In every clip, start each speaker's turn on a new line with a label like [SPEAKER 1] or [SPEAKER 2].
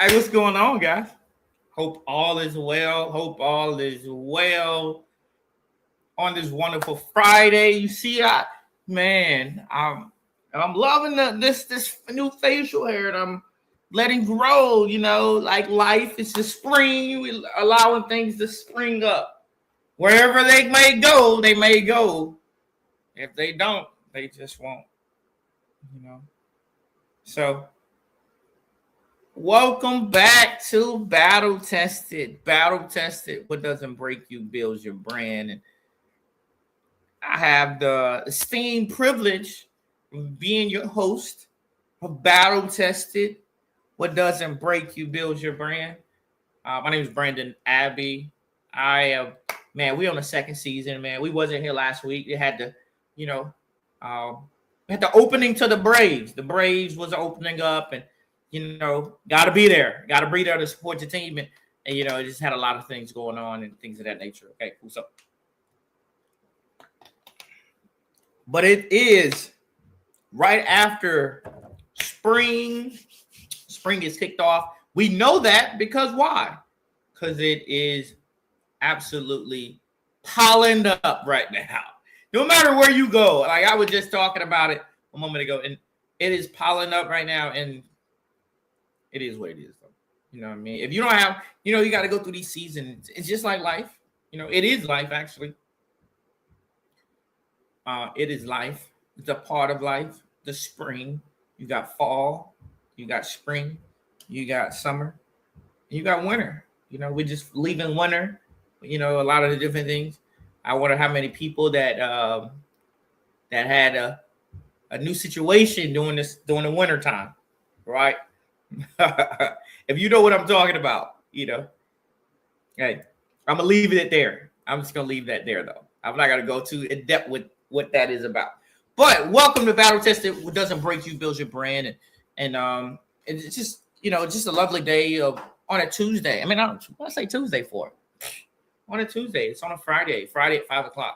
[SPEAKER 1] Hey, what's going on, guys? Hope all is well. Hope all is well on this wonderful Friday. You see, I'm loving this new facial hair that I'm letting grow. Like life is the spring. We allowing things to spring up. Wherever they may go, they may go. If they don't, they just won't. You know. So welcome back to Battle Tested. Battle Tested. What doesn't break you builds your brand. And I have the esteemed privilege of being your host of Battle Tested. What doesn't break you builds your brand. My name is Brandon Abbey. We on the second season, man. We wasn't here last week. They had we had the opening to the Braves. The Braves was opening up, and got to be there. Got to be there to support your team. And it just had a lot of things going on and things of that nature. Okay, cool. But it is right after spring. Spring is kicked off. We know that because why? Because it is absolutely pollened up right now. No matter where you go. Like I was just talking about it a moment ago, and it is pollen up right now, and it is what it is, though. You know what I mean? If you don't have, you got to go through these seasons. It's just like life. It is life, actually. It is life. It's a part of life. The spring. You got fall. You got spring. You got summer. You got winter. We're just leaving winter. A lot of the different things. I wonder how many people that had a new situation during the winter time, right? If you know what I'm talking about, hey, I'm gonna leave it there. I'm just gonna leave that there, though. I'm not gonna go too in depth with what that is about. But welcome to Battle Tested. What doesn't break you builds your brand, and it's just just a lovely day on a Tuesday. I mean, I say Tuesday for on a Tuesday. It's on a Friday at 5:00.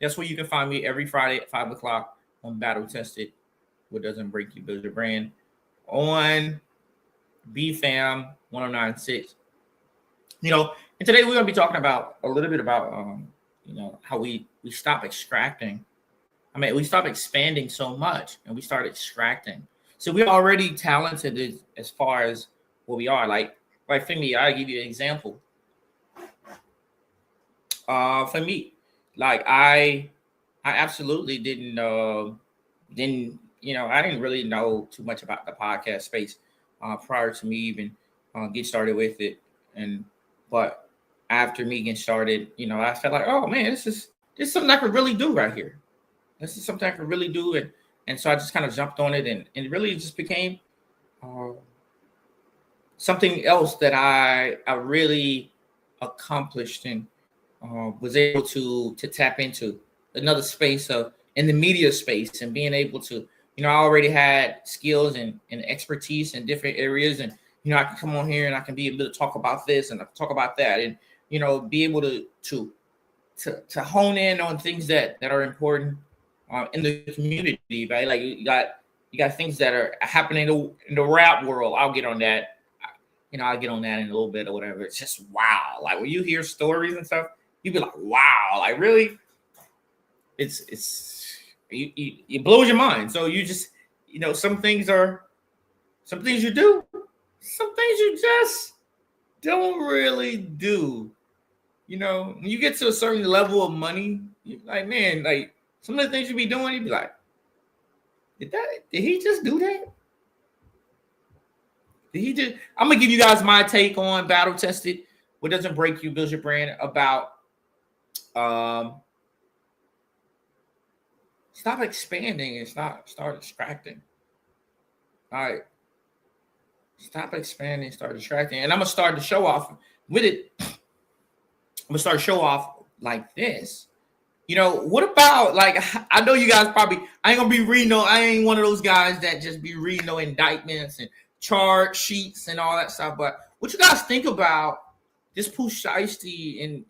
[SPEAKER 1] That's where you can find me every Friday at 5:00 on Battle Tested. What doesn't break you builds your brand on BFAM 1096. And today we're going to be talking about a little bit about how we stop extracting. I mean, we stop expanding so much and we start extracting. So we're already talented as far as what we are. Like for me, I'll give you an example. For me, like I absolutely didn't I didn't really know too much about the podcast space prior to me even get started with it. But after me getting started, I felt like, oh man, this is something I could really do right here. This is something I could really do, and so I just kind of jumped on it, and it really just became something else that I really accomplished and was able to tap into another space in the media space, and being able to, I already had skills and expertise in different areas, and I can come on here and I can be able to talk about this and talk about that, and be able to hone in on things that are important in the community, right? Like you got things that are happening in the rap world. I'll get on that. I'll get on that in a little bit or whatever. It's just wow. Like when you hear stories and stuff, you be like, wow, like really? It blows your mind. So you just, some things you do, some things you just don't really do. When you get to a certain level of money, you're like, man, like some of the things you be doing, you'd be like, did he just do that? I'm gonna give you guys my take on Battle Tested. What doesn't break you builds your brand about stop expanding and start extracting. All right. Stop expanding, start extracting. And I'm gonna start the show off with it. I'm gonna start the show off like this. What about, like, I know you guys probably, I ain't one of those guys that just be reading no indictments and chart sheets and all that stuff. But what you guys think about this Pooh Shiesty and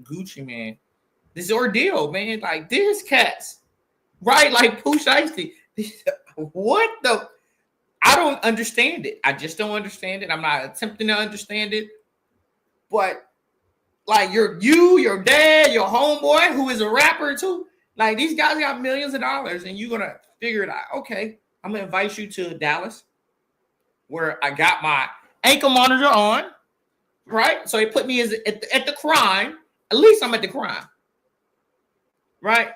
[SPEAKER 1] Gucci, man? This ordeal, man. Like, there's cats, right? Like Pooh Shiesty. What the? I don't understand it. I just don't understand it. I'm not attempting to understand it. But like your dad, your homeboy, who is a rapper too, like these guys got millions of dollars, and you're gonna figure it out. Okay, I'm gonna invite you to Dallas, where I got my ankle monitor on, right? So they put me at the crime. At least I'm at the crime, right?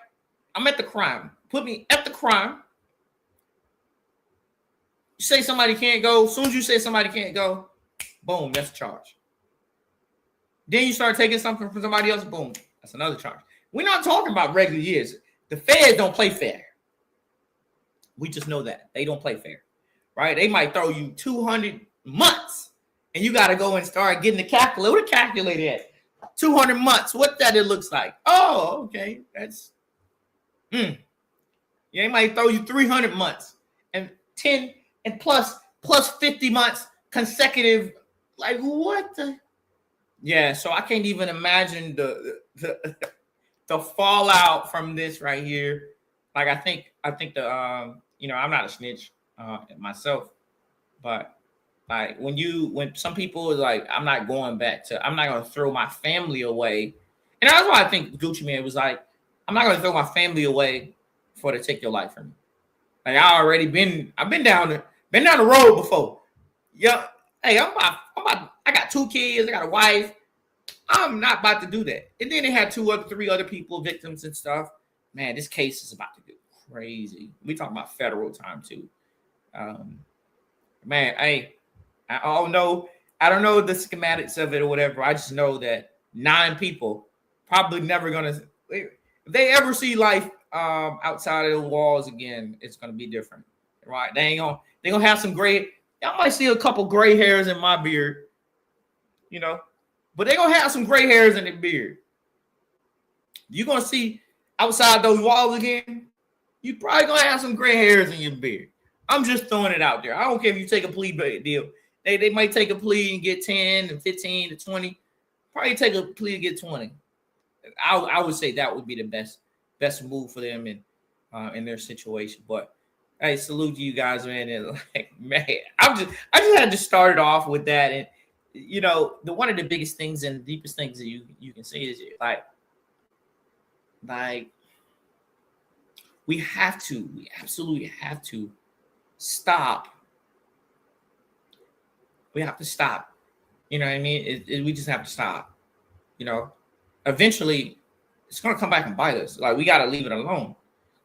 [SPEAKER 1] I'm at the crime. Put me at the crime. You say somebody can't go. As soon as you say somebody can't go, boom, that's a charge. Then you start taking something from somebody else, boom, that's another charge. We're not talking about regular years. The feds don't play fair. We just know that. They don't play fair, right? They might throw you 200 months, and you got to go and start getting the calculator. What a calculator at? 200 months. What that it looks like? Oh, okay. That's, yeah, they might throw you 300 months and 10 and plus 50 months consecutive. Like, what the? Yeah, so I can't even imagine the fallout from this right here. Like I think the I'm not a snitch myself, but like when some people is like, I'm not going I'm not gonna throw my family away. And that's why I think Gucci Mane was like, I'm not gonna throw my family away for to take your life from me. Like I've been down the road before. Yeah, hey, I got 2 kids, I got a wife. I'm not about to do that. And then they had 3 other people, victims and stuff. Man, this case is about to get crazy. We talking about federal time too. Man, I don't know the schematics of it or whatever. I just know that 9 people probably never gonna. If they ever see life outside of the walls again, it's gonna be different, right? They gonna have some gray. Y'all might see a couple gray hairs in my beard, but they're gonna have some gray hairs in their beard. You're gonna see outside those walls again, you probably gonna have some gray hairs in your beard. I'm just throwing it out there. I don't care if you take a plea deal. They might take a plea and get 10 and 15 to 20. Probably take a plea and get 20. I would say that would be the best move for them in their situation. But hey, salute to you guys, man. And like, man, I just had to start it off with that. And one of the biggest things and the deepest things that you can say is like we absolutely have to stop. We have to stop. You know what I mean? We just have to stop. Eventually it's going to come back and bite us. Like, we got to leave it alone.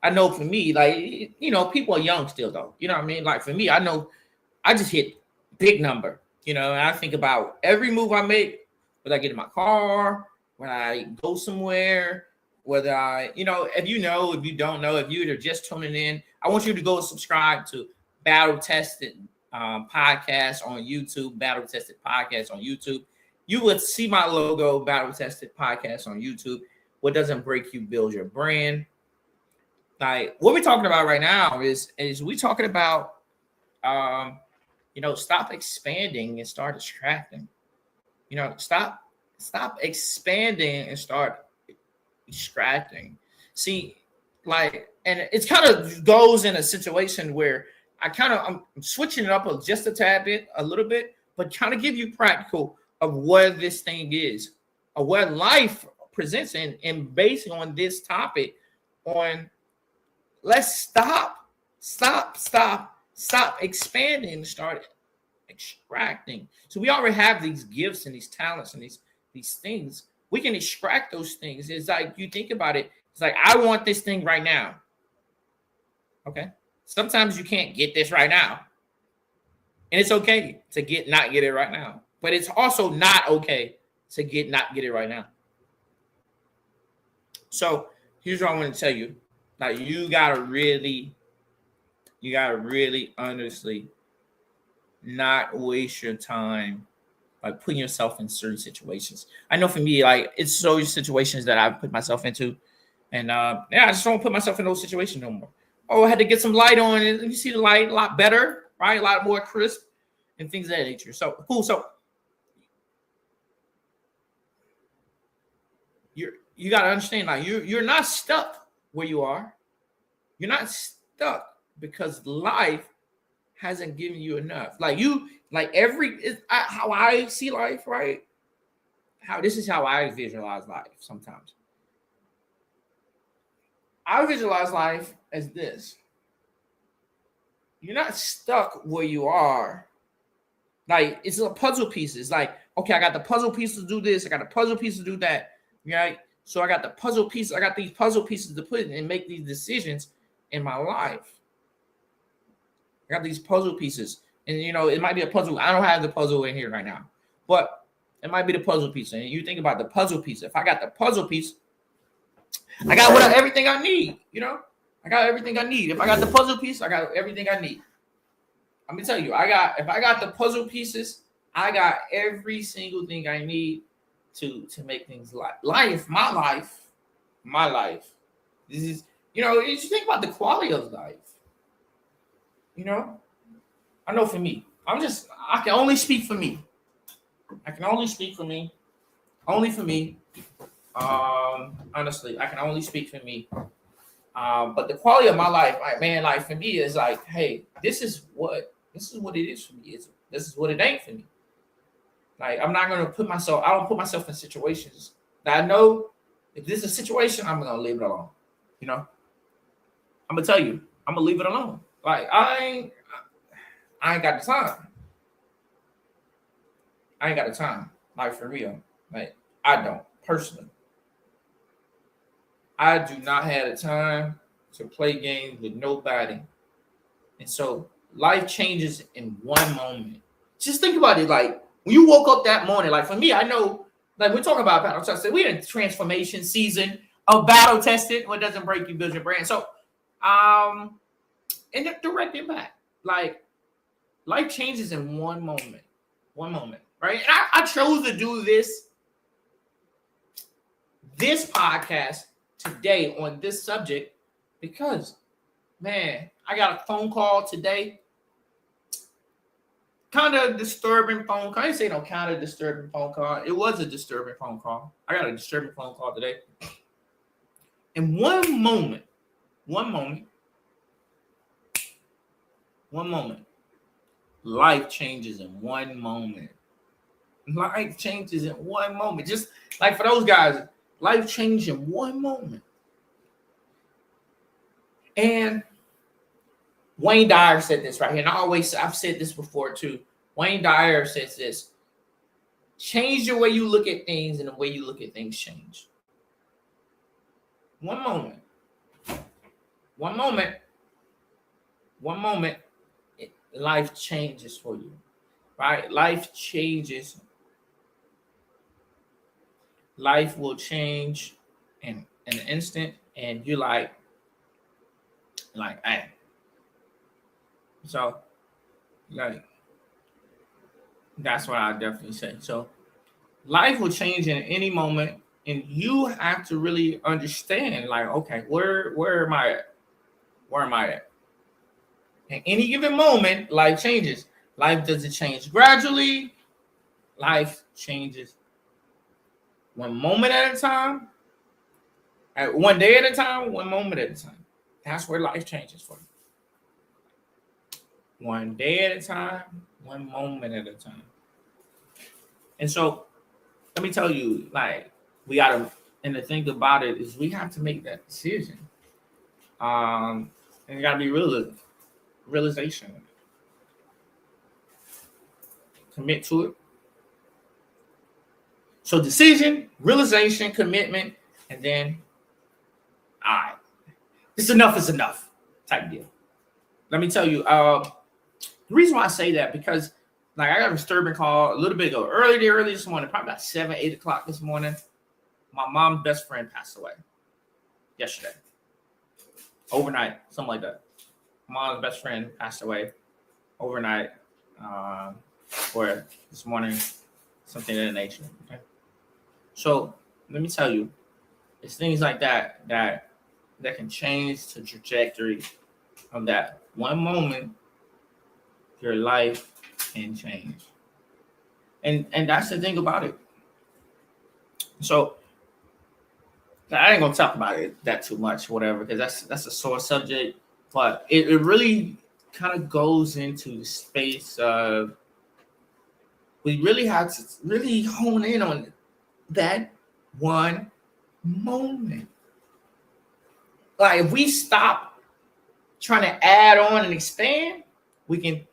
[SPEAKER 1] I know for me, like, people are young still though. You know what I mean? Like for me, I know I just hit big number, and I think about every move I make, whether I get in my car, when I go somewhere, whether if you don't know, if you're just tuning in, I want you to go subscribe to Battle Tested Podcast on YouTube, Battle Tested Podcast on YouTube. You would see my logo, Battle Tested Podcast on YouTube. What doesn't break you builds your brand. Like what we're talking about right now is we talking about stop expanding and start extracting. Stop expanding and start extracting. See, like, and it's kind of goes in a situation where I'm switching it up just a little bit, but kind of give you practical of what this thing is, of what life presents, and based on this topic on. Let's stop expanding and start extracting. So we already have these gifts and these talents and these things. We can extract those things. It's like, you think about it. It's like, I want this thing right now. Okay. Sometimes you can't get this right now. And it's okay to not get it right now. But it's also not okay to not get it right now. So here's what I want to tell you. Like, you gotta really honestly not waste your time like putting yourself in certain situations. I know for me, like, it's so situations that I've put myself into, and I just don't put myself in those situations no more. Oh, I had to get some light on, and you see the light a lot better, right? A lot more crisp and things of that nature. So cool. So you gotta understand, like, you're not stuck where you are. You're not stuck because life hasn't given you enough. Like how I see life, right? This is how I visualize life sometimes. I visualize life as this. You're not stuck where you are. Like, it's a puzzle pieces. Like, okay, I got the puzzle pieces to do this. I got the puzzle pieces to do that. Right? So I got the puzzle pieces. I got these puzzle pieces to put in and make these decisions in my life. I got these puzzle pieces. And, it might be a puzzle. I don't have the puzzle in here right now. But it might be the puzzle piece. And you think about the puzzle piece. If I got the puzzle piece, I got everything I need. I got everything I need. If I got the puzzle piece, I got everything I need. Let me tell you, if I got the puzzle pieces, I got every single thing I need to make things my life. This is, you think about the quality of life. I know for me, I can only speak for me. Only for me. Honestly, I can only speak for me. But the quality of my life, for me is like, hey, this is what it is for me. This is what it ain't for me. Like, I'm not gonna I don't put myself in situations that I know if this is a situation, I'm gonna leave it alone. I'm gonna tell you, I'm gonna leave it alone. Like, I ain't got the time. I ain't got the time. Like, for real. Like, I don't personally. I do not have the time to play games with nobody. And so life changes in one moment. Just think about it. Like, when you woke up that morning, like, for me, I know, like, we're talking about battle tested. We're in a transformation season of battle tested. What doesn't break you builds your brand. So, and direct impact. Like, life changes in one moment. Right? And I chose to do this podcast today on this subject because, man, I got a phone call today. Kind of disturbing phone call. I didn't say no kind of disturbing phone call. It was a disturbing phone call. I got a disturbing phone call today. In one moment, life changes in one moment. Life changes in one moment. Just like for those guys, life changed in one moment. And Wayne Dyer said this right here. And I've said this before too. Wayne Dyer says this: change the way you look at things, and the way you look at things change. One moment, life changes for you, right? Life changes. Life will change in an instant, and you're like, hey. So, like, that's what I definitely say. So, life will change in any moment, and you have to really understand, like, okay, where am I at? Where am I at? At any given moment, life changes. Life doesn't change gradually. Life changes one moment at a time, one day at a time, one moment at a time. That's where life changes for you. One day at a time, one moment at a time. And so, let me tell you, like, and the thing about it is we have to make that decision. And it got to be realization. Commit to it. So decision, realization, commitment, and then, all right, it's enough is enough type deal. Let me tell you, the reason why I say that, because, like, I got a disturbing call a little bit ago, early this morning, probably about 7, 8 o'clock this morning. My mom's best friend passed away yesterday, overnight, something like that. My mom's best friend passed away overnight, or this morning, something of that nature. Okay. So let me tell you, it's things like that can change the trajectory of that one moment. Your life can change, and that's the thing about it. So I ain't gonna talk about it that too much, whatever, because that's a sore subject. But it really kind of goes into the space of we really have to really hone in on that one moment. Like if we stop trying to add on and expand, we can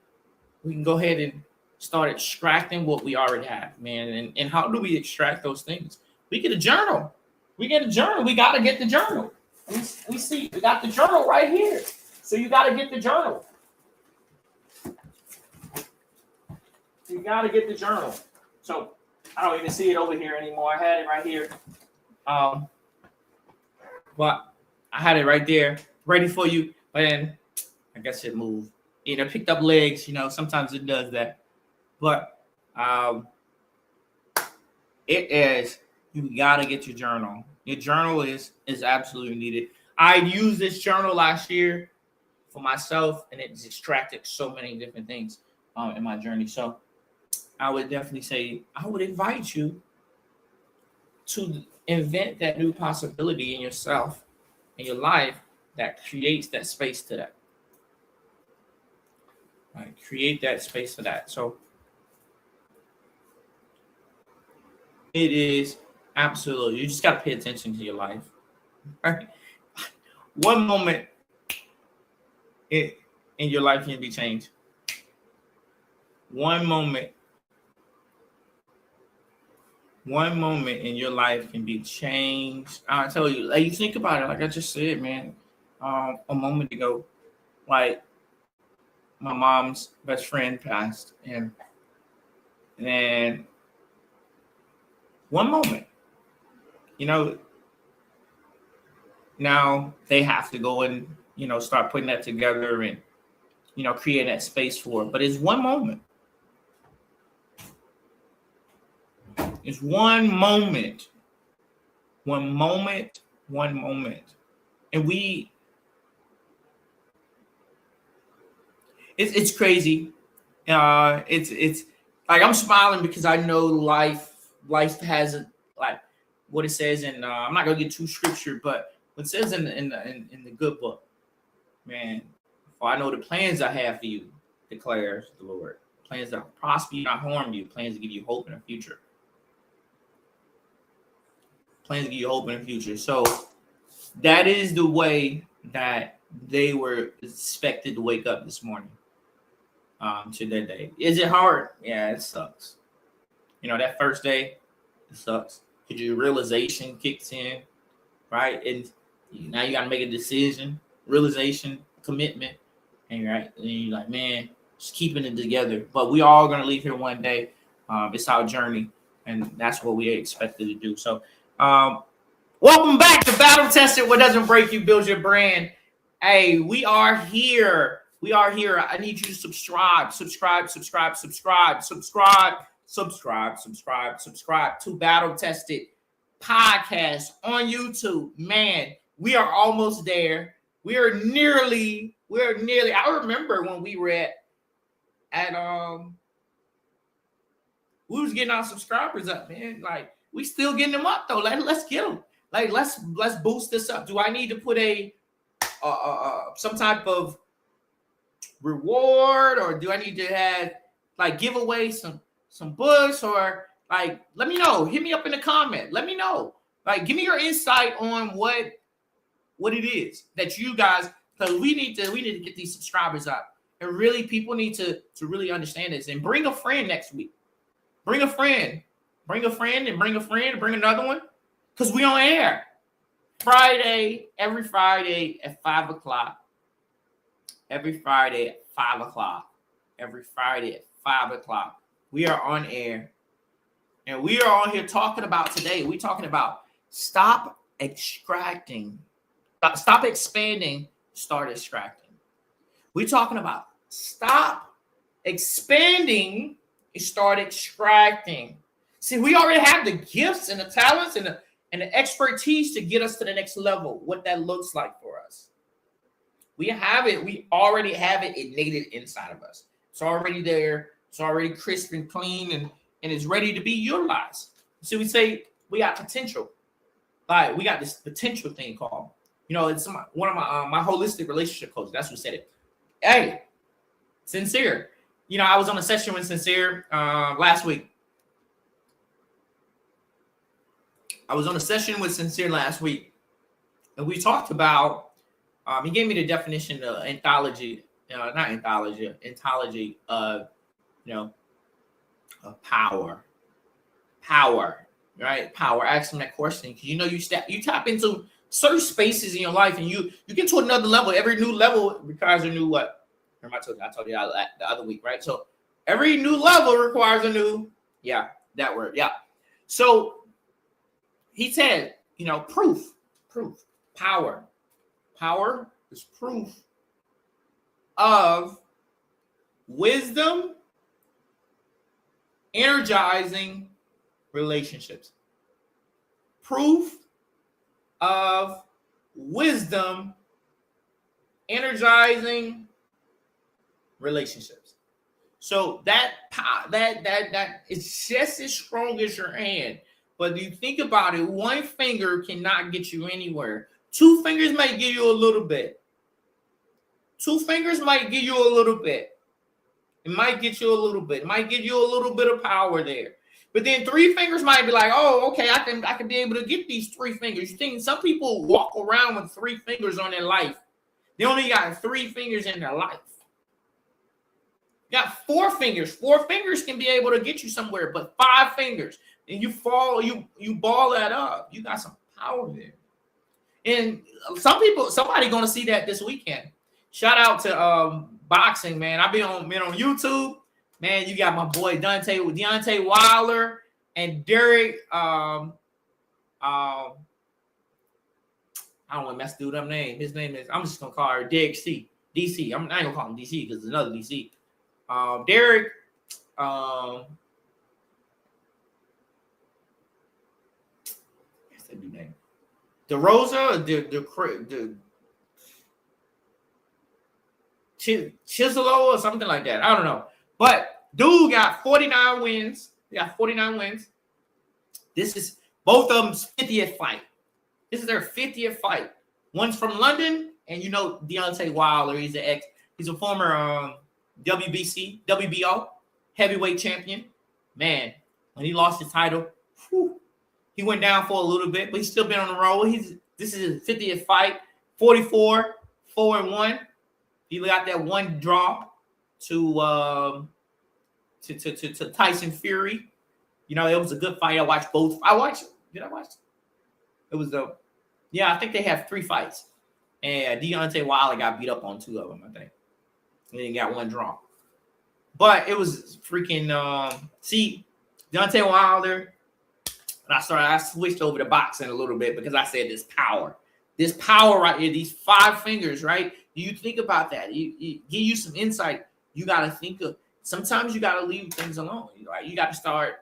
[SPEAKER 1] go ahead and start extracting what we already have, man. And how do we extract those things? We get a journal. We get a journal. We got to get the journal. We see we got the journal right here. So you got to get the journal. You got to get the journal. So I don't even see it over here anymore. I had it right here. But I had it right there, ready for you. And I guess it moved. You know, picked up legs. You know, sometimes it does that. But it is, you got to get your journal. Your journal is absolutely needed. I used this journal last year for myself, and it's extracted so many different things in my journey. So I would definitely say I would invite you to invent that new possibility in yourself, in your life, that creates that space to that. Right? Create that space for that. So it is absolutely, you just got to pay attention to your life. Right? One moment in your life can be changed. One moment in your life can be changed. I tell you, like, you think about it, like I just said, man, a moment ago, like my mom's best friend passed, and then one moment, you know, now they have to go and, you know, start putting that together and, you know, create that space for it. But it's one moment. It's one moment. One moment. One moment. And it's crazy. It's like I'm smiling because I know life hasn't, like what it says in I'm not gonna get too scripture, but what it says in the good book, man. For I know the plans I have for you, declares the Lord. Plans that prosper you, not harm you. Plans to give you hope in the future. Plans to give you hope in the future. So that is the way that they were expected to wake up this morning to their day. Is it hard? Yeah, it sucks. You know, that first day, it sucks. Because your realization kicks in, right? And now you got to make a decision, realization, commitment. And you're right. And you're like, man, just keeping it together. But we all going to leave here one day. It's our journey. And that's what we expected to do. So, welcome back to Battle Tested. What doesn't break you builds your brand. Hey, we are here. We are here. I need you to subscribe to Battle Tested Podcast on YouTube. Man, we are almost there. We're nearly. I remember when we were at we was getting our subscribers up, man. Like, we still getting them up though. Like, let's get them. Like, let's boost this up. Do I need to put some type of reward, or do I need to have like give away some books, or like, let me know. Hit me up in the comment. Let me know. Like, give me your insight on what it is that you guys, because we need to get these subscribers up, and really people need to really understand this. And bring a friend next week. Bring a friend and bring another one, because we on air every Friday at 5:00. Every Friday at 5:00. We are on air. And we are on here talking about today. We're talking about stop extracting. Stop expanding, start extracting. We're talking about stop expanding and start extracting. See, we already have the gifts and the talents and the expertise to get us to the next level, what that looks like for us. We have it. We already have it innate inside of us. It's already there. It's already crisp and clean, and it's ready to be utilized. So we say we got potential. Like, we got this potential thing called, you know, it's one of my holistic relationship coaches. That's what said it. Hey, Sincere. You know, I was on a session with Sincere last week. And we talked about, he gave me the definition of ontology of, of power, right? Power. Ask him that question because you tap into certain spaces in your life, and you get to another level. Every new level requires a new what? Remember I told you the other week, right? So every new level requires a new, that word, So he said, proof, power is proof of wisdom energizing relationships. Proof of wisdom energizing relationships. So that it's just as strong as your hand. But you think about it, one finger cannot get you anywhere. Two fingers might give you a little bit. It might get you a little bit. It might give you a little bit of power there. But then three fingers might be like, oh, okay, I can be able to get these three fingers. You think some people walk around with three fingers on their life. They only got three fingers in their life. You got four fingers. Four fingers can be able to get you somewhere, but five fingers. And you ball that up. You got some power there. And somebody gonna see that this weekend. Shout out to boxing, man. I've been on YouTube. Man, you got my boy Deontay Wilder and Derek. I don't want to mess dude up name. His name is, I'm just gonna call her Derek C. DC. I ain't gonna call him DC because it's another DC. Derek. What's that dude's name? DeRosa, the Chiselo or something like that. I don't know. But dude got 49 wins. They got 49 wins. This is both of them's 50th fight. This is their 50th fight. One's from London, and Deontay Wilder. He's a former WBO heavyweight champion. Man, when he lost his title, he went down for a little bit, but he's still been on the road. This is his 50th fight, 44-4-1. He got that one draw to Tyson Fury. It was a good fight. I watched both. Did I watch? It was I think they have 3 fights. And Deontay Wilder got beat up on 2 of them, I think. And then he got one draw. But it was freaking Deontay Wilder. And I switched over to boxing a little bit because I said this power right here, these 5 fingers, right? You think about that. You give you some insight. You got to think of, sometimes you got to leave things alone. Right? You got to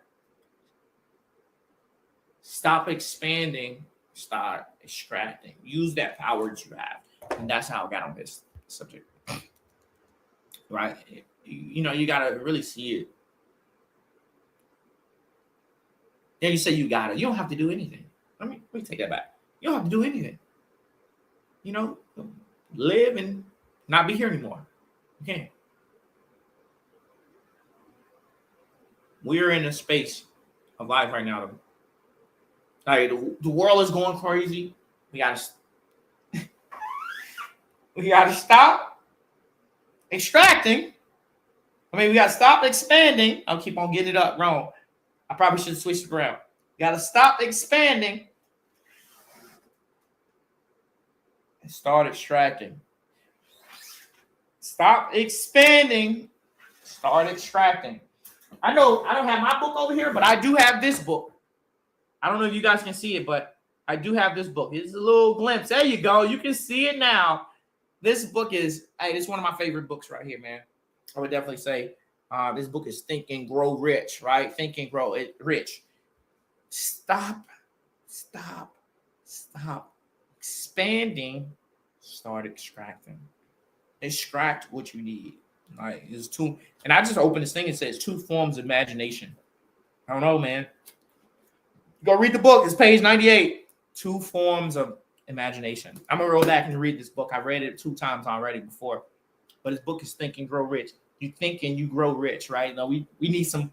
[SPEAKER 1] stop expanding, start extracting. Use that power that you have. And that's how I got on this subject. Right? You got to really see it. Then you say you got it. You don't have to do anything. Let me take that back. You don't have to do anything. Live and not be here anymore. You can't. We're in a space of life right now. Like the world is going crazy. We gotta stop extracting. We gotta stop expanding. I'll keep on getting it up wrong. I probably should switch it around. Gotta stop expanding and start extracting. Stop expanding, start extracting. I know I don't have my book over here, but I do have this book. I don't know if you guys can see it, but I do have this book. It's a little glimpse. There you go. You can see it now. This book it's one of my favorite books right here, man. I would definitely say this book is Think and Grow Rich, right? Think and Grow Rich. Stop expanding, start extracting. Extract what you need. Like it's 2, and I just opened this thing and says 2 forms of imagination. I don't know, man. Go read the book. It's page 98. 2 forms of imagination. I'm gonna roll back and read this book. I read it 2 times already before, but this book is Think and Grow Rich. you think and you grow rich, right? No, we need some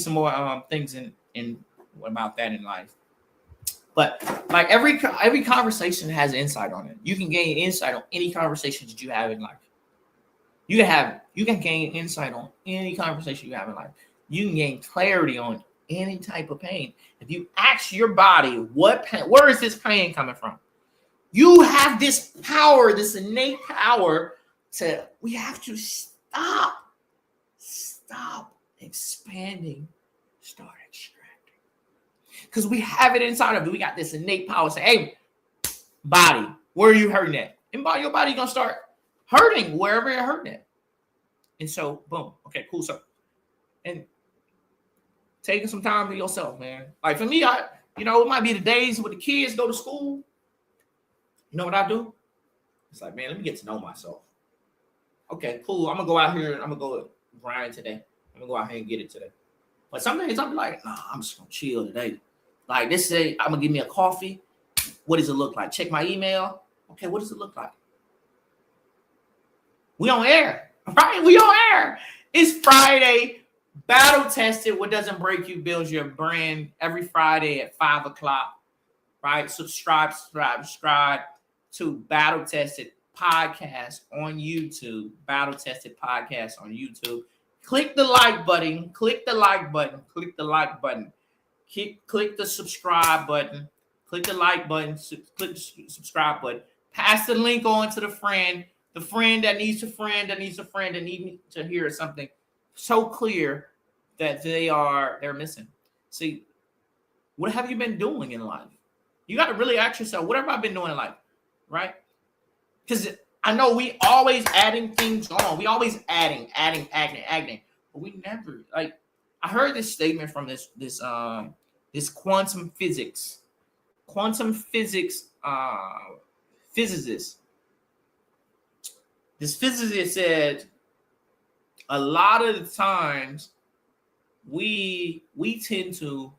[SPEAKER 1] more things in about that in life. But like every conversation has insight on it. You can gain insight on any conversation that you have in life. You can gain insight on any conversation you have in life. You can gain clarity on any type of pain. If you ask your body, where is this pain coming from? You have this power, this innate power we have to stop expanding, start extracting. Because we have it inside of it. We got this innate power. Say, hey, body, where are you hurting at? And your body gonna start hurting wherever you're hurting at. And so, boom. Okay, cool. So, and taking some time to yourself, man. Like for me, it might be the days when the kids go to school. You know what I do? It's like, man, let me get to know myself. Okay, cool. I'm gonna go out here and I'm gonna go grind today. I'm gonna go out here and get it today. But some days I'm like, nah, I'm just gonna chill today. Like this day, I'm gonna give me a coffee. What does it look like? Check my email. Okay, what does it look like? We on air, right? We on air. It's Friday. Battle tested. What doesn't break you builds your brand. Every Friday at 5:00, right? Subscribe to Battle Tested Podcast on YouTube. Battle Tested Podcast on YouTube. Click the like button. Click the like button. Click the like button. Click the subscribe button. Click the like button. Click the subscribe button. Pass the link on to the friend that needs a friend that needs a friend that needs to hear something so clear that they're missing. See, what have you been doing in life? You got to really ask yourself, what have I been doing in life, right? Because I know we always adding things on. We always adding. But we never, like, I heard this statement from this quantum physics physicist. This physicist said a lot of the times we tend to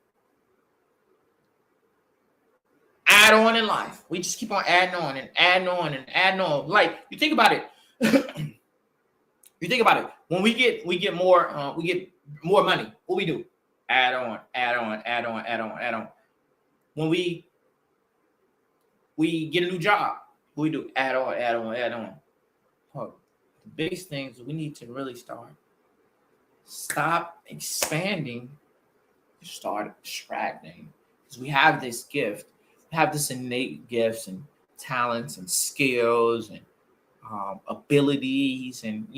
[SPEAKER 1] add on in life. We just keep on adding on and adding on and adding on. Like you think about it. When we get more money, what we do? Add on. When we get a new job, what we do? Add on. Oh, the biggest things we need to really stop expanding, start extracting. Because we have this gift. We have this innate gifts and talents and skills and abilities, and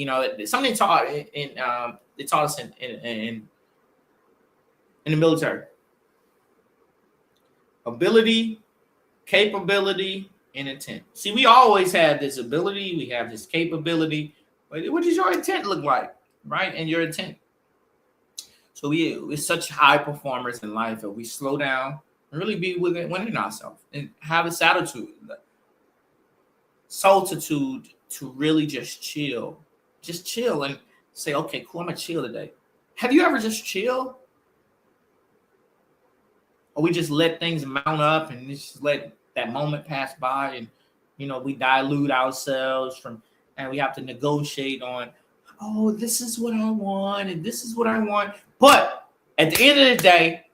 [SPEAKER 1] something taught they taught us in the military. Ability, capability, and intent. See, we always have this ability, we have this capability, but what does your intent look like, right? And your intent. So we're such high performers in life that we slow down and really be within ourselves and have this attitude, solitude to really just chill and say, okay, cool, I'm gonna chill today. Have you ever just chill? Or we just let things mount up and just let that moment pass by, and we dilute ourselves and we have to negotiate on, oh, this is what I want and this is what I want. But at the end of the day,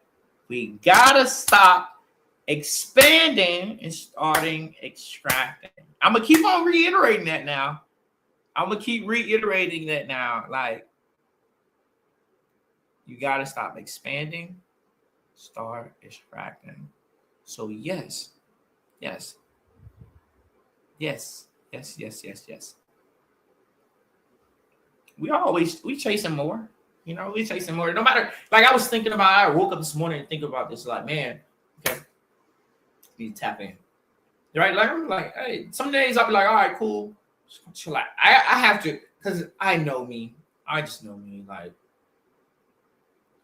[SPEAKER 1] we gotta stop expanding and starting extracting. I'm gonna keep on reiterating that now. Like, you gotta stop expanding, start extracting. So yes. We chasing more. We chasing more. No matter, like I was thinking about, I woke up this morning and think about this, like, man, okay, need to tap in. Right? Like I'm like, hey, some days I'll be like, all right, cool. Chill out. I have to, because I know me. I just know me. Like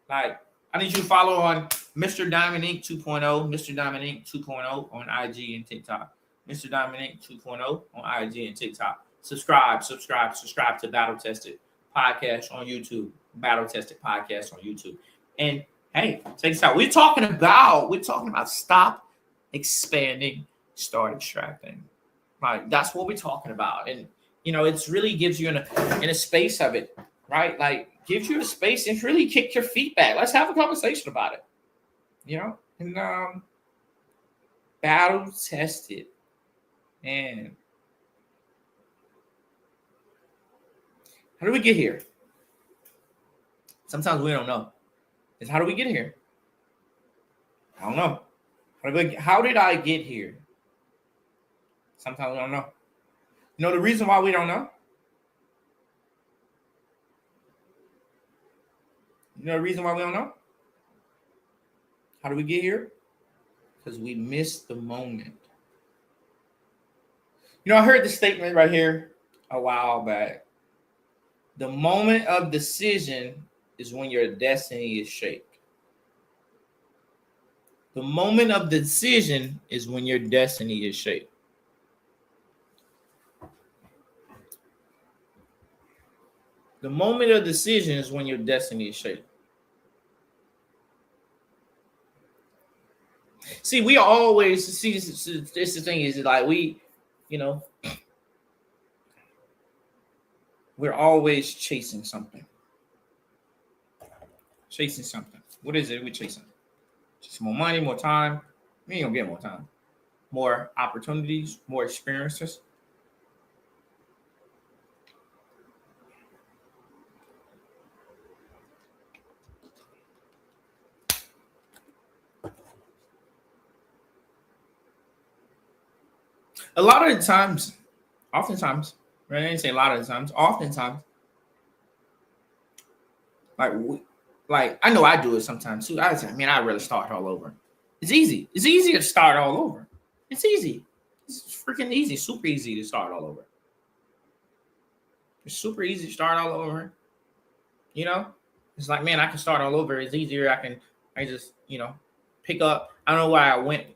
[SPEAKER 1] I need you to follow on Mr. Diamond Inc. 2.0, Mr. Diamond Inc. 2.0 on IG and TikTok. Mr. Diamond Inc. 2.0 on IG and TikTok. Subscribe to Battle Tested Podcast on YouTube. Battle Tested Podcast on YouTube. And hey, check this out. We're talking about stop expanding, start extracting. Like that's what we're talking about. And it's really gives you in a space of it. right? Like gives you the space and really kick your feet back. Let's have a conversation about it, and battle tested. And how do we get here? Sometimes we don't know. It's how do we get here? I don't know. How did I get here? Sometimes we don't know. The reason why we don't know? The reason why we don't know? How do we get here? Because we missed the moment. I heard the statement right here a while back. The moment of decision is when your destiny is shaped. The moment of decision is when your destiny is shaped. The moment of decision is when your destiny is shaped. See, we always see this the thing is like we're always chasing something. Chasing something. What is it we're chasing? Just more money, more time. We ain't gonna get more time. More opportunities, more experiences. A lot of the times, oftentimes, right? I didn't say a lot of the times, oftentimes, like I know I do it sometimes too. I say, man, I'd rather start all over. It's easy. It's easier to start all over. It's easy. It's freaking easy. Super easy to start all over. It's super easy to start all over. It's like, man, I can start all over. It's easier. I just, pick up. I don't know why I went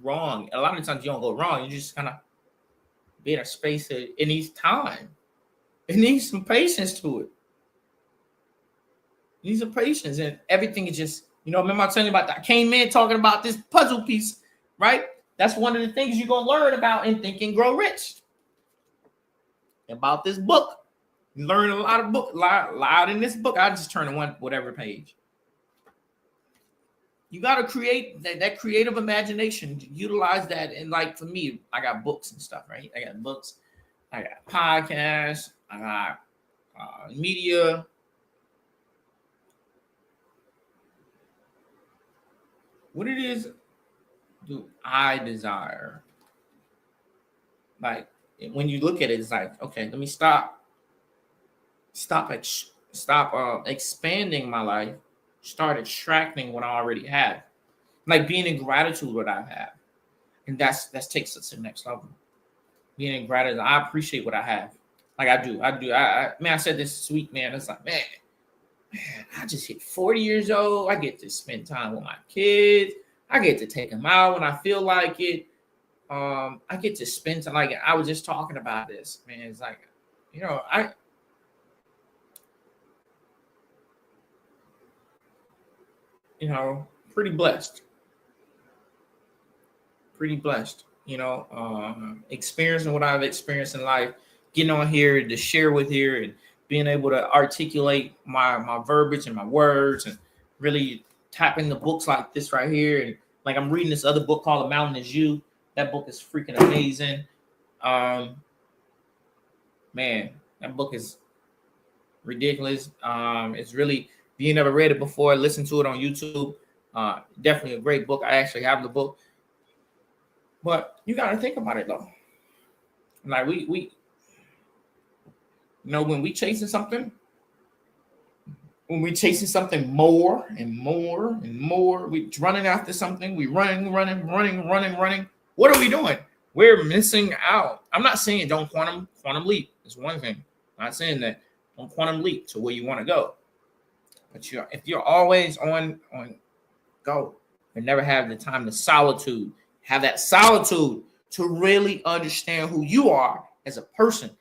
[SPEAKER 1] wrong. A lot of times you don't go wrong. You just kind of be in a space that it needs time. It needs some patience to it. It needs some patience, and everything is just, remember I telling you about that? I came in talking about this puzzle piece, right? That's one of the things you're going to learn about in Think and Grow Rich. About this book. You learn a lot in this book. I just turn to whatever page. You got to create that creative imagination, utilize that. And like for me, I got books and stuff, right? I got books, I got podcasts, I got media. What it is do I desire? Like when you look at it, it's like, okay, let me stop expanding my life, start extracting what I already have, like being in gratitude what I have, and that takes us to the next level. Being in gratitude, I appreciate what I have, like I do. I said this week, man. It's like, man, I just hit 40 years old. I get to spend time with my kids. I get to take them out when I feel like it. I get to spend time. Like I was just talking about this, man. It's like, pretty blessed. Experiencing what I've experienced in life, getting on here to share with here and being able to articulate my verbiage and my words and really tapping the books like this right here. And like I'm reading this other book called The Mountain Is You. That book is freaking amazing. Man, that book is ridiculous. It's really, if you never read it before, listen to it on YouTube. Definitely a great book. I actually have the book. But you got to think about it though. Like we when we chasing something, more and more and more, we running after something, we running. What are we doing? We're missing out. I'm not saying don't quantum leap. It's one thing. I'm not saying that don't quantum leap to where you want to go. But if you're always on go and never have the time to solitude, have that solitude to really understand who you are as a person.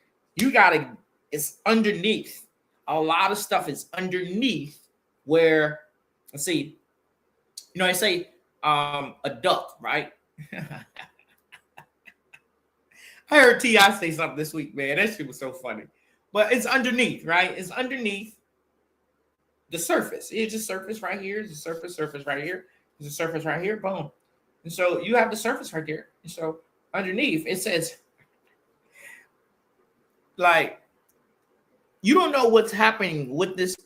[SPEAKER 1] It's underneath. A lot of stuff is underneath where, let's see, I say a duck, right? I heard T.I. say something this week, man. That shit was so funny. But it's underneath, right? It's underneath the surface. It's a surface right here. It's a surface right here. There's a surface right here. Boom. And so you have the surface right there. And so underneath it says, like, you don't know what's happening with this.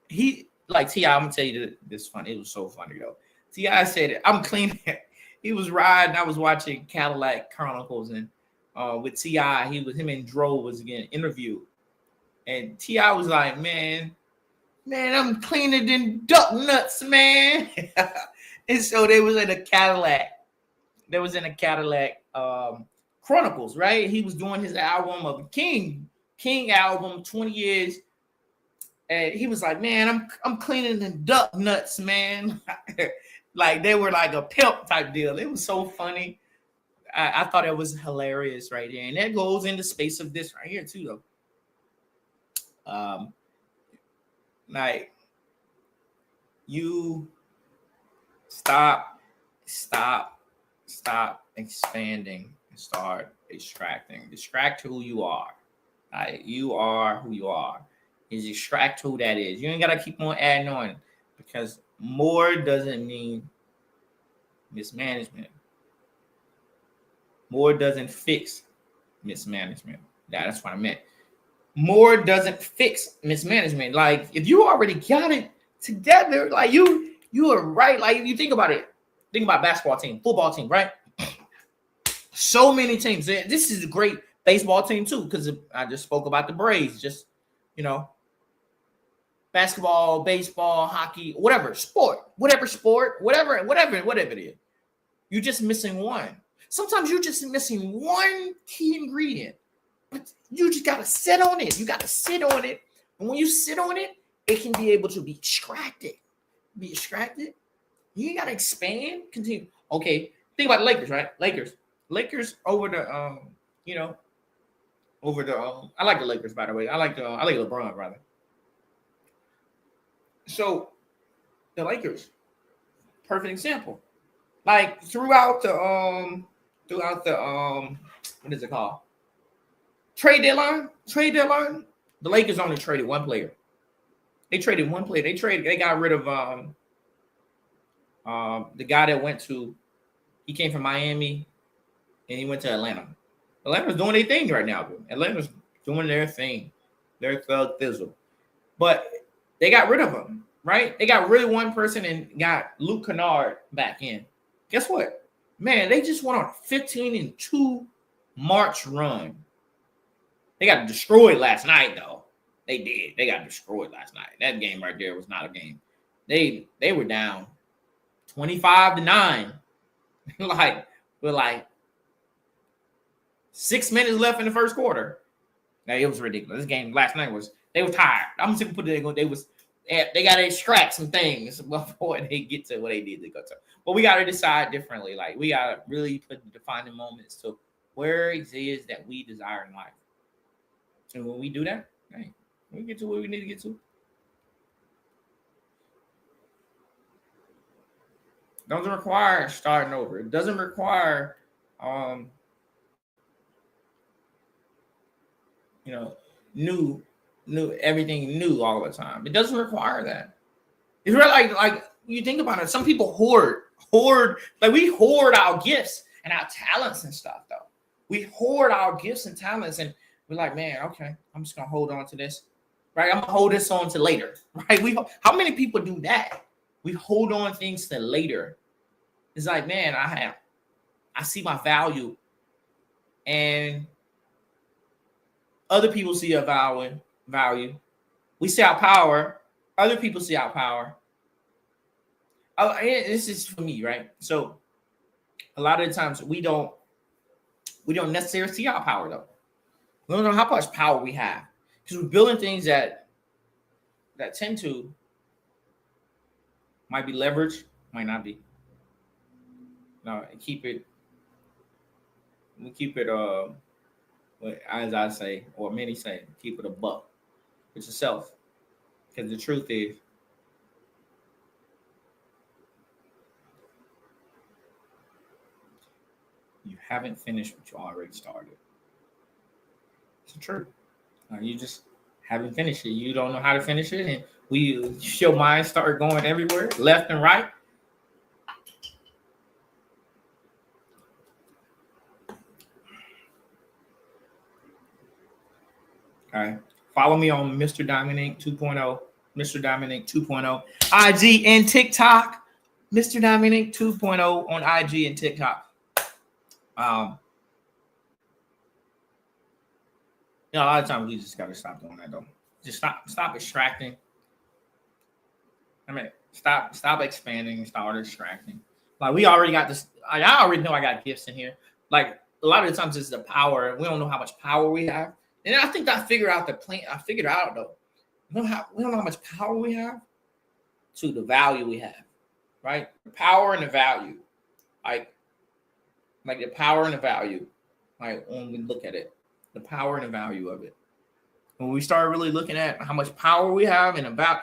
[SPEAKER 1] He like T.I., I'm gonna tell you this funny. It was so funny though. T.I. said it. I'm cleaning. He was riding. I was watching Cadillac Chronicles, and with T.I., him and Dro was getting interviewed, and T.I. was like, man, I'm cleaner than duck nuts, man. And so they was in a Cadillac. They was in a Cadillac Chronicles, right? He was doing his album of King album, 20 years. And he was like, man, I'm cleaner than duck nuts, man. Like they were like a pimp type deal. It was so funny. I thought it was hilarious right there. And that goes in the space of this right here too, though. Like you stop expanding and start extracting. Distract who you are. Like you are who you are. Is extract who that is. You ain't gotta keep on adding on, because more doesn't mean mismanagement. More doesn't fix mismanagement. That's what I meant. More doesn't fix mismanagement. Like if you already got it together, like you are right. Like you think about it. Think about basketball team, football team, right? So many teams. This is a great baseball team too, because I just spoke about the Braves. Just, you know, basketball, baseball, hockey, whatever sport, whatever it is. You're just missing one. Sometimes you're just missing one key ingredient, but you just got to sit on it. You got to sit on it. And when you sit on it, it can be able to be extracted. You got to expand, continue. Okay, think about the Lakers, right? Lakers over the, I like the Lakers, by the way. I like LeBron, rather. So the Lakers, perfect example. Like throughout the what is it called? Trade deadline. The Lakers only traded one player. They traded one player. They got rid of the guy that went to. He came from Miami, and he went to Atlanta. Atlanta's doing their thing right now. Atlanta's doing their thing. Their thug thizzle. But they got rid of him, right? They got rid of one person and got Luke Kennard back in. Guess what? Man, they just went on a 15-2 March run. They got destroyed last night, though. They did. They got destroyed last night. That game right there was not a game. They were down 25-9. Like 6 minutes left in the first quarter. Now, it was ridiculous. This game last night they were tired. I'm just gonna put it. They got to extract some things before they get to what they need to go to. But we got to decide differently. Like we got to really put the defining moments to where it is that we desire in life. And when we do that, hey, we get to where we need to get to. Doesn't require starting over. It doesn't require, new everything new all the time. It doesn't require that. It's really like you think about it. Some people hoard. Like we hoard our gifts and our talents and stuff, though. We hoard our gifts and talents, and we're like, man, okay, I'm just gonna hold on to this, right? I'm gonna hold this on to later, right? How many people do that? We hold on things to later. It's like, man, I see my value, and other people see our value. We see our power. Other people see our power. This is for me, right? So a lot of the times we don't necessarily see our power, though. We don't know how much power we have, because we're building things that tend to might be leverage, might not be. No, keep it. As I say, or many say, keep it a buck with yourself. Because the truth is, you haven't finished what you already started. It's the truth. You just haven't finished it. You don't know how to finish it. And your mind start going everywhere, left and right. All right. Follow me on Mr. Diamond Inc. 2.0, Mr. Diamond Inc. 2.0, IG and TikTok. Mr. Diamond Inc. 2.0 on IG and TikTok. A lot of times we just gotta stop doing that though. Just stop extracting. I mean, stop expanding, start extracting. Like we already got this. I already know I got gifts in here. Like a lot of the times it's the power. We don't know how much power we have. And I think I figured out the plan. I figured out though. We don't know how much power we have to the value we have, right? The power and the value, like the power and the value, like when we look at it, the power and the value of it. When we start really looking at how much power we have and about,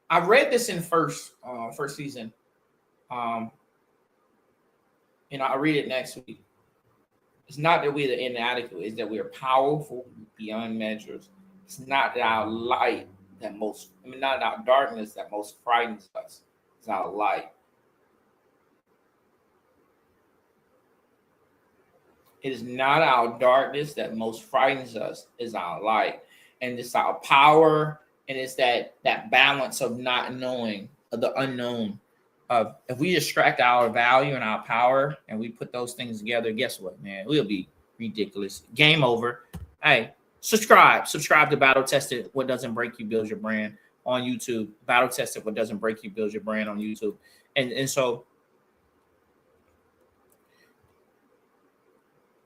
[SPEAKER 1] I read this in first season. I'll read it next week. It's not that we're inadequate, it's that we're powerful beyond measures. It's not our light not our darkness that most frightens us. It's our light. It is not our darkness that most frightens us, it's our light. And it's our power, and it's that balance of not knowing, of the unknown. If we extract our value and our power and we put those things together, guess what, man? We'll be ridiculous. Game over. Hey, subscribe to Battle Tested. What doesn't break you builds your brand on YouTube. Battle Tested. What doesn't break you builds your brand on YouTube. And so,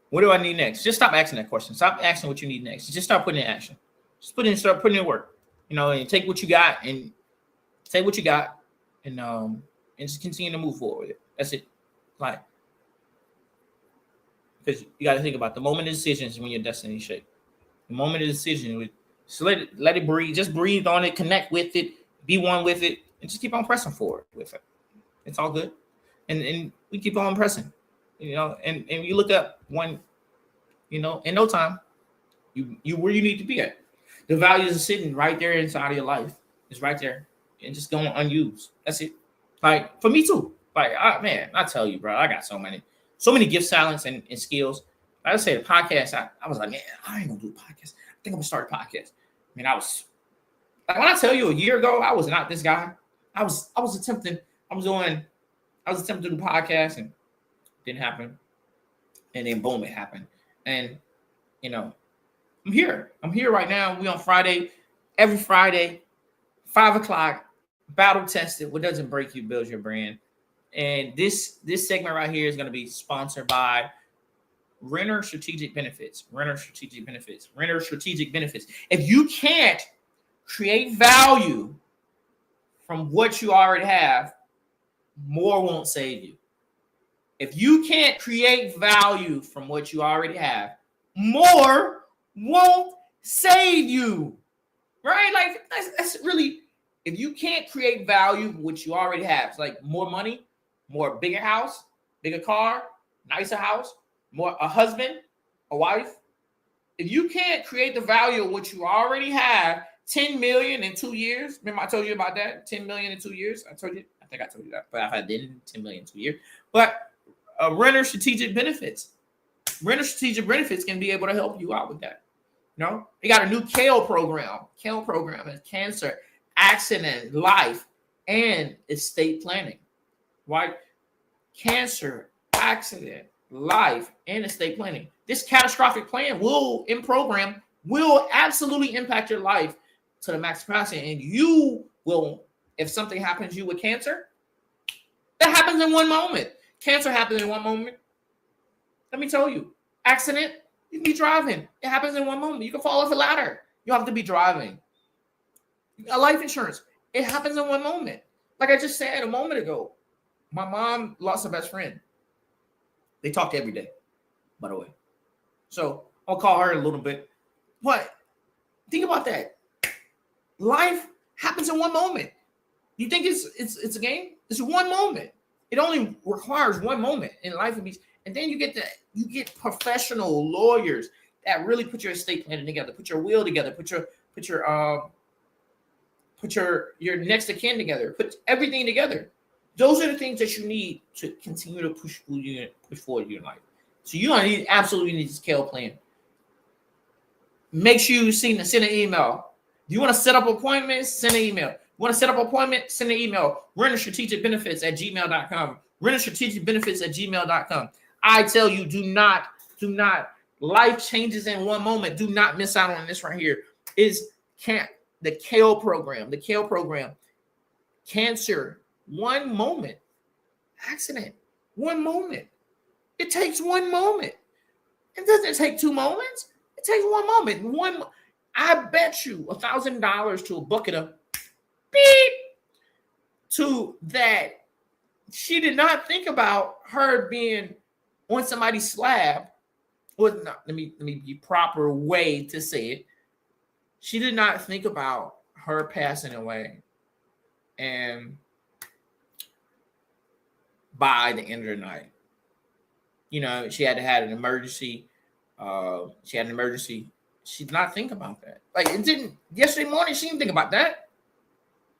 [SPEAKER 1] what do I need next? Just stop asking that question. Stop asking what you need next. Just start putting in action. Start putting in work. And take what you got and say what you got, and just continue to move forward with it. That's it. Like, because you got to think about the moment of decision is when your destiny is shaped. The moment of decision, so let it breathe. Just breathe on it, connect with it, be one with it, and just keep on pressing forward with it. It's all good, and we keep on pressing. And you look up one, in no time, you where you need to be at. The values are sitting right there inside of your life. It's right there, and just going unused. That's it. Like for me too. Like I tell you, bro, I got so many gift talents and skills. I would say the podcast. I was like, man, I ain't gonna do a podcast. I think I'm gonna start a podcast. I mean, I was like, when I tell you a year ago, I was not this guy. I was attempting to do the podcast, and it didn't happen. And then boom, it happened. And I'm here. I'm here right now. We on Friday, every Friday, 5:00. Battle Tested. What doesn't break you builds your brand. And this segment right here is going to be sponsored by Renter Strategic Benefits. Renter Strategic Benefits. If you can't create value from what you already have, more won't save you. If you can't create value from what you already have, more won't save you. Right? Like that's really, if you can't create value from what you already have, it's like more money, more bigger house, bigger car, nicer house, more a husband, a wife. If you can't create the value of what you already have, 10 million in 2 years. Remember I told you about that? 10 million in 2 years. I think I told you that, but if I didn't, 10 million in 2 years. But Renter Strategic Benefits. Renter Strategic Benefits can be able to help you out with that. They got a new KALE program. KALE program is cancer, accident, life, and estate planning. Right? Cancer, accident, life, and estate planning. This catastrophic plan will absolutely impact your life to the max capacity. And you will, if something happens to you with cancer, that happens in one moment. Cancer happens in one moment. Let me tell you, accident, you can be driving. It happens in one moment. You can fall off a ladder. You have to be driving. A life insurance, it happens in one moment. Like I just said a moment ago, my mom lost her best friend. They talk every day, by the way. So I'll call her in a little bit. But think about that. Life happens in one moment. You think it's a game? It's one moment. It only requires one moment in life, and then you get professional lawyers that really put your estate planning together, put your will together, put your Put your next of kin together. Put everything together. Those are the things that you need to continue to push forward in your life. So you don't absolutely need this scale plan. Make sure you send an email. Do you want to set up appointments? Send an email. You want to set up an appointment? Send an email. renterstrategicbenefits@gmail.com. renterstrategicbenefits@gmail.com. I tell you, do not. Life changes in one moment. Do not miss out on this right here. The KO program. The KO program. Cancer. One moment. Accident. One moment. It takes one moment. It doesn't take 2 moments. It takes one moment. I bet you $1,000 to a bucket of beep to that. She did not think about her being on somebody's slab. Well, not, let me be proper way to say it. She did not think about her passing away, and by the end of the night, she had to have an emergency. She had an emergency. She did not think about that. Like, it didn't. Yesterday morning, she didn't think about that.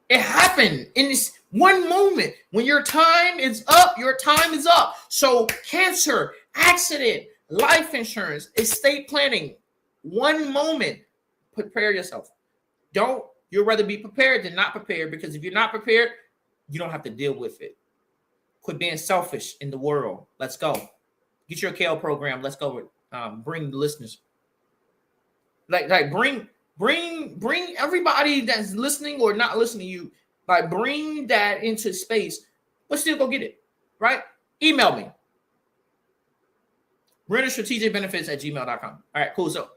[SPEAKER 1] It happened in this one moment. When your time is up, your time is up. So cancer, accident, life insurance, estate planning, one moment. Prepare yourself. You'd rather be prepared than not prepared, because if you're not prepared, you don't have to deal with it. Quit being selfish in the world. Let's go. Get your KO program. Let's go. Bring the listeners. Bring everybody that's listening or not listening to you. Like, bring that into space, but still go get it. Right? Email me. renterstrategicbenefits@gmail.com. All right, cool. So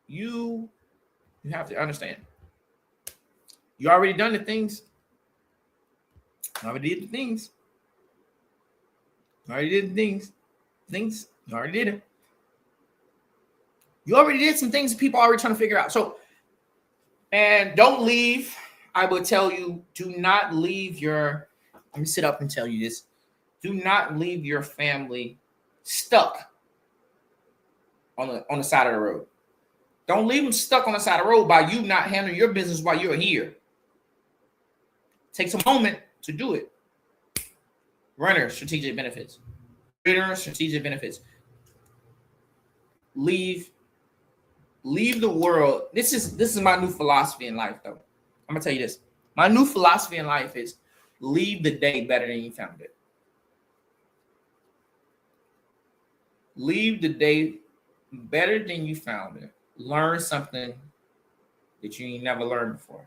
[SPEAKER 1] you have to understand. You already done the things. You already did the things. You already did the things. You already did it. You already did some things that people are already trying to figure out. So, and don't leave. I would tell you, do not leave let me sit up and tell you this. Do not leave your family stuck on the side of the road. Don't leave them stuck on the side of the road by you not handling your business while you're here. Takes a moment to do it. Renter strategic benefits. Renter strategic benefits. Leave the world. This is my new philosophy in life, though. I'm gonna tell you this. My new philosophy in life is leave the day better than you found it. Leave the day better than you found it. Learn something that you ain't never learned before.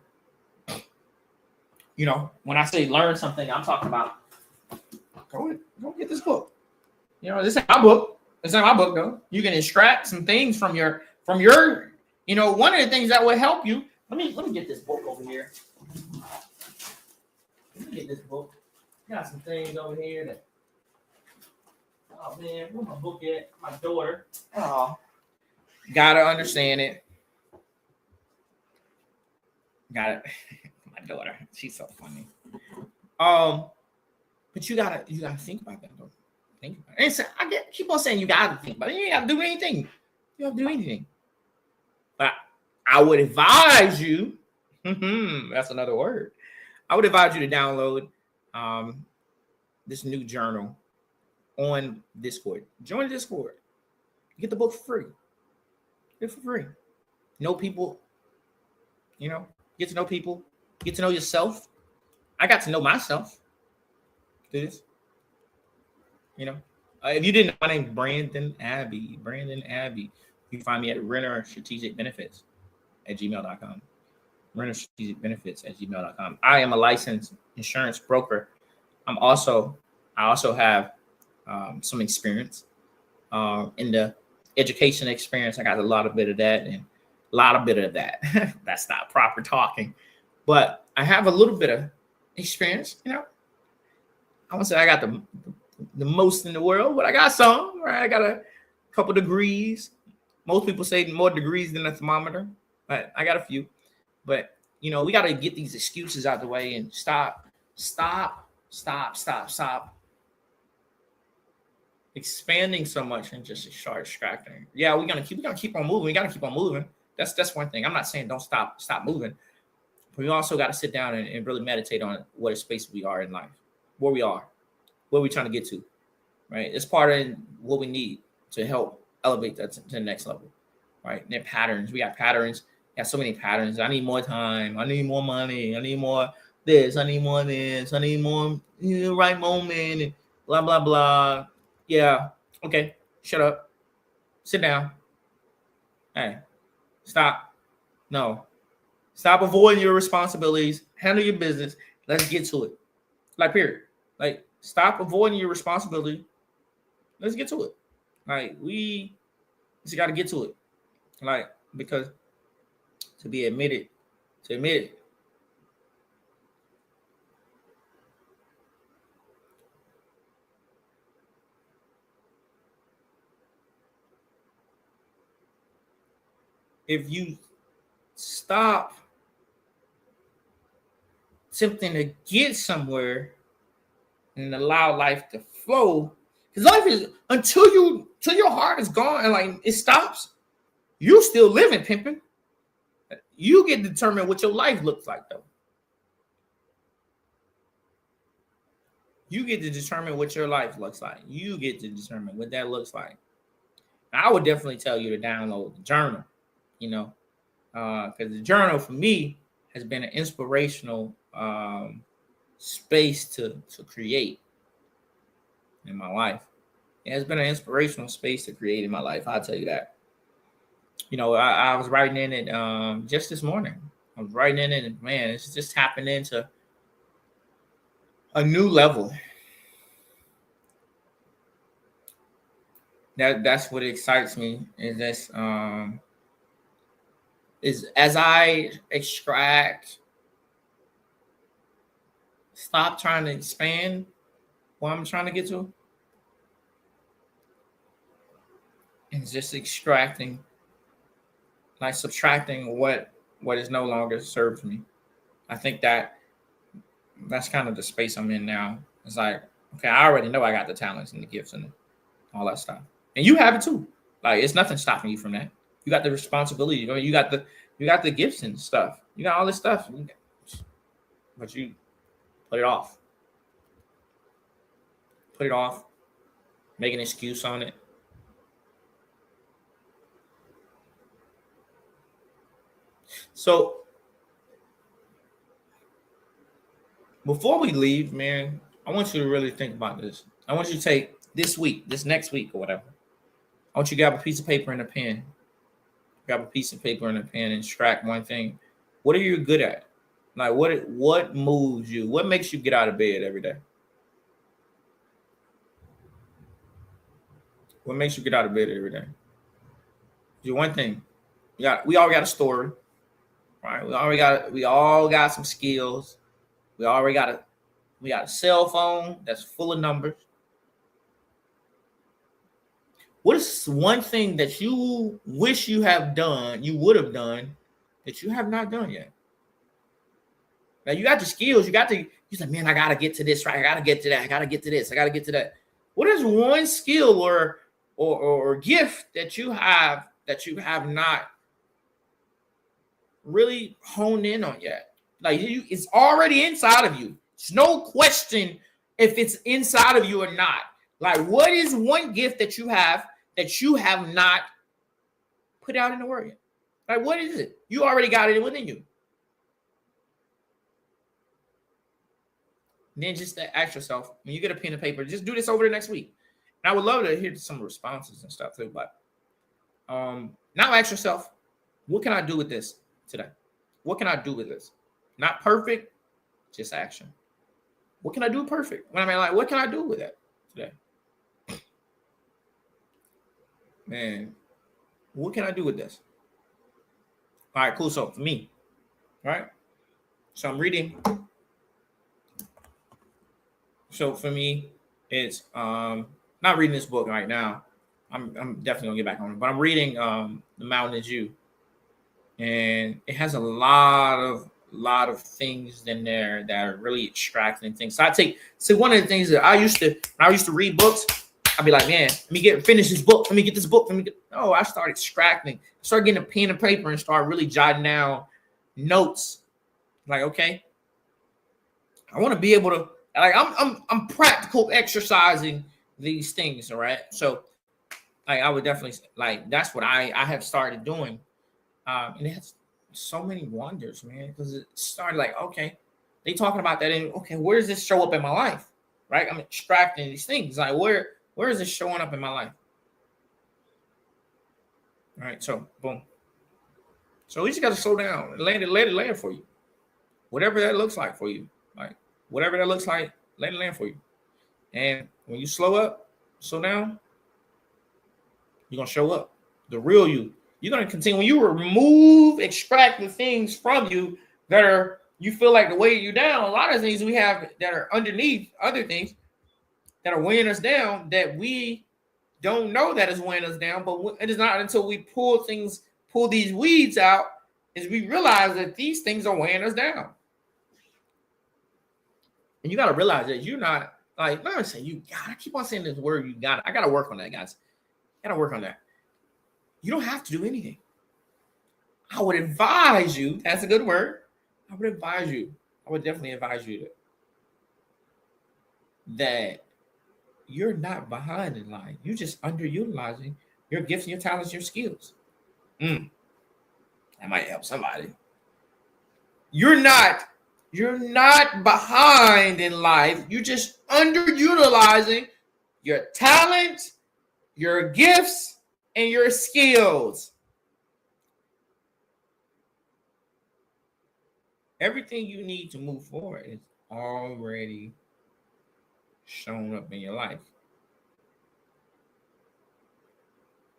[SPEAKER 1] When I say learn something, I'm talking about go get this book. This ain't my book. This ain't my book, though. You can extract some things from your one of the things that will help you. Let me get this book over here. Let me get this book. Got some things over here that. Oh man, where's my book at? My daughter. Oh, gotta understand it. Got it. My daughter. She's so funny. But you gotta think about that, though. Think about it. And keep on saying you gotta think about it. You ain't gotta do anything. You don't have to do anything. But I would advise you. That's another word. I would advise you to download this new journal on Discord. Join the Discord. Get the book for free. Get it for free. Know people. Get to know people. Get to know yourself. I got to know myself. Do this. If you didn't know, my name's Brandon Abbey. You can find me at renterstrategicbenefits@gmail.com. renterstrategicbenefits@gmail.com. I am a licensed insurance broker. I also have some experience in the education experience. I got a lot of bit of that and a lot of bit of that. That's not proper talking, but I have a little bit of experience. I won't say I got the most in the world, but I got some. Right? I got a couple degrees. Most people say more degrees than a thermometer, but I got a few. But we got to get these excuses out the way and stop expanding so much and just start extracting. Yeah, we're gonna keep on moving. We gotta keep on moving. That's one thing. I'm not saying don't stop moving, But we also got to sit down and really meditate on what a space we are in life, where we are, where we're trying to get to, right? It's part of what we need to help elevate that to the next level, right? And then patterns. We got patterns. We got so many patterns. I need more time. I need more money. I need more this. I need more this. I need more right moment. And blah, blah, blah. Yeah. Okay. Shut up. Sit down. Hey, stop. No. Stop avoiding your responsibilities. Handle your business. Let's get to it. Like, period. Like, stop avoiding your responsibility. Let's get to it. Like, we just got to get to it. Like, because to admit it, if you stop attempting to get somewhere and allow life to flow, because life is until your heart is gone and like it stops, you still living, pimping. You get to determine what your life looks like, though. You get to determine what your life looks like. You get to determine what that looks like. And I would definitely tell you to download the journal, because the journal for me has been an inspirational space to create in my life. It has been an inspirational space to create in my life. I'll tell you that. I was writing in it just this morning. I was writing in it, and man, it's just tapping into a new level. That's what excites me. Is this is as I extract, stop trying to expand what I'm trying to get to, and just extracting, like subtracting what is no longer serves me. I think that's kind of the space I'm in now. It's like, okay, I already know I got the talents and the gifts and all that stuff, and you have it too. Like, it's nothing stopping you from that. You got the responsibility. You got the gifts and stuff. You got all this stuff, but you put it off. Put it off. Make an excuse on it. So before we leave, man, I want you to really think about this. I want you to take this next week or whatever. I want you to grab a piece of paper and a pen. Grab a piece of paper and a pen and extract one thing. What are you good at? Like, what moves you? What makes you get out of bed every day? What makes you get out of bed every day? Do one thing. We all got a story, right? We all got some skills. We got a cell phone that's full of numbers. What is one thing that you wish you would have done that you have not done yet? Now, you got the skills. You say, man, I got to get to this, right? I got to get to that. I got to get to this. I got to get to that. What is one skill or gift that you have not really honed in on yet? Like, it's already inside of you. It's no question if it's inside of you or not. Like, what is one gift that you have not put out in the world yet? Like, what is it? You already got it within you. And then just to ask yourself, when you get a pen and paper, just do this over the next week. And I would love to hear some responses and stuff too. But now ask yourself, what can I do with this today? What can I do with this? Not perfect, just action. What can I do perfect? What can I do with that today? Man, what can I do with this? All right, cool. So for me, right? So I'm reading. So for me, it's not reading this book right now. I'm definitely gonna get back on it, but I'm reading The Mountain Is You, and it has a lot of things in there that are really extracting things. So one of the things that I used to read books. I'd be like, man, let me finish this book. Let me get this book. I started extracting. Start getting a pen and paper and start really jotting down notes Like, okay, I want to be able to, like, I'm practical exercising these things, all right? So like I would definitely, like, that's what I have started doing. And it has so many wonders, man, because it started like, okay, they talking about that, and okay, where does this show up in my life? Right? I'm extracting these things. Like, where is this showing up in my life? All right, so boom. So we just got to slow down and let it land for you. Whatever that looks like for you. Like, whatever that looks like, let it land for you. And when you slow down, you're gonna show up. The real you. You're gonna continue. When you extract the things from you that are, you feel like the weight you down. A lot of things we have that are underneath other things that are weighing us down that we don't know that is weighing us down. But it is not until we pull these weeds out, is we realize that these things are weighing us down. And you got to realize that you're not, like, let me say you got. I keep on saying this word, you got. I got to work on that, guys. I got to work on that. You don't have to do anything. I would advise you. That's a good word. I would definitely advise you that you're not behind in life. You're just underutilizing your gifts, your talents, your skills. That might help somebody. You're not behind in life. You're just underutilizing your talent, your gifts, and your skills. Everything you need to move forward is already shown up in your life.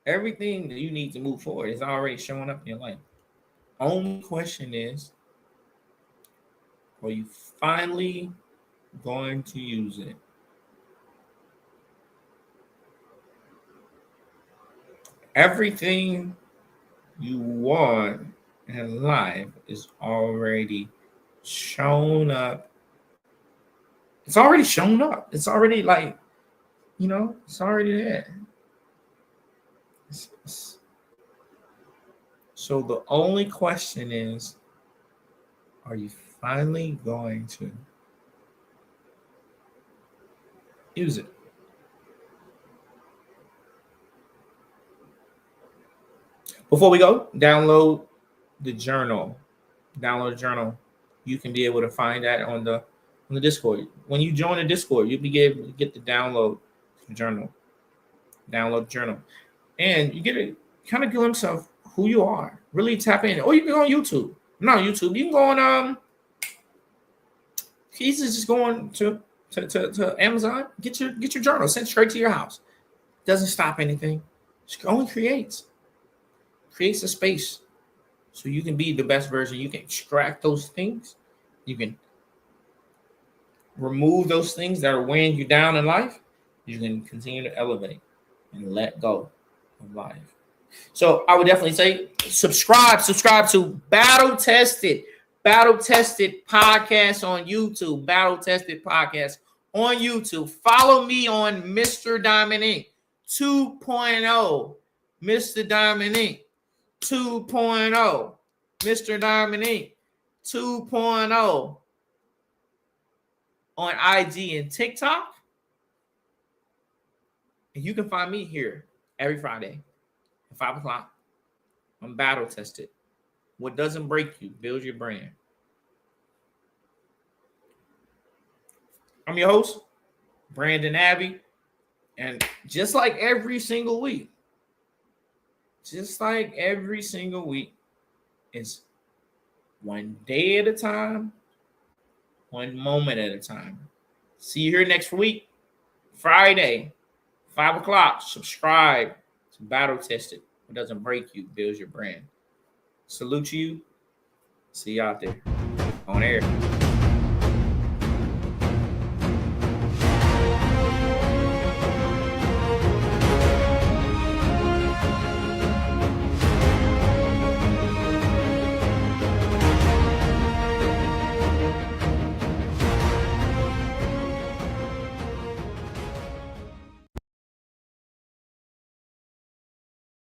[SPEAKER 1] Everything that you need to move forward is already showing up in your life. Only question is, are you finally going to use it? Everything you want in life is already shown up. It's already shown up. It's already, like, it's already there. So the only question is, are you finally going to use it? Before we go, download the journal. You can be able to find that on the Discord. When you join the Discord, you'll be able to get the download journal. And you get a kind of glimpse of who you are. Really tap in. Or you can go on YouTube. No, YouTube. You can go on just going to Amazon. Get your journal sent straight to your house. Doesn't stop anything. It only creates a space so you can be the best version. You can extract those things. You can remove those things that are weighing you down in life. You can continue to elevate and let go of life. So I would definitely say subscribe to Battle Tested podcast on YouTube. Battle Tested podcast on YouTube. Follow me on Mr. Diamond Inc. 2.0. Mr. Diamond Inc. 2.0. Mr. Diamond Inc. 2.0 on IG and TikTok. And you can find me here every Friday at 5 o'clock. I'm Battle Tested. What doesn't break you, build your brand. I'm your host, Brandon Abbey. And just like every single week, it's one day at a time, one moment at a time. See you here next week, Friday, 5 o'clock. Subscribe to Battle Tested. It doesn't break you, builds your brand. Salute you. See you out there on air.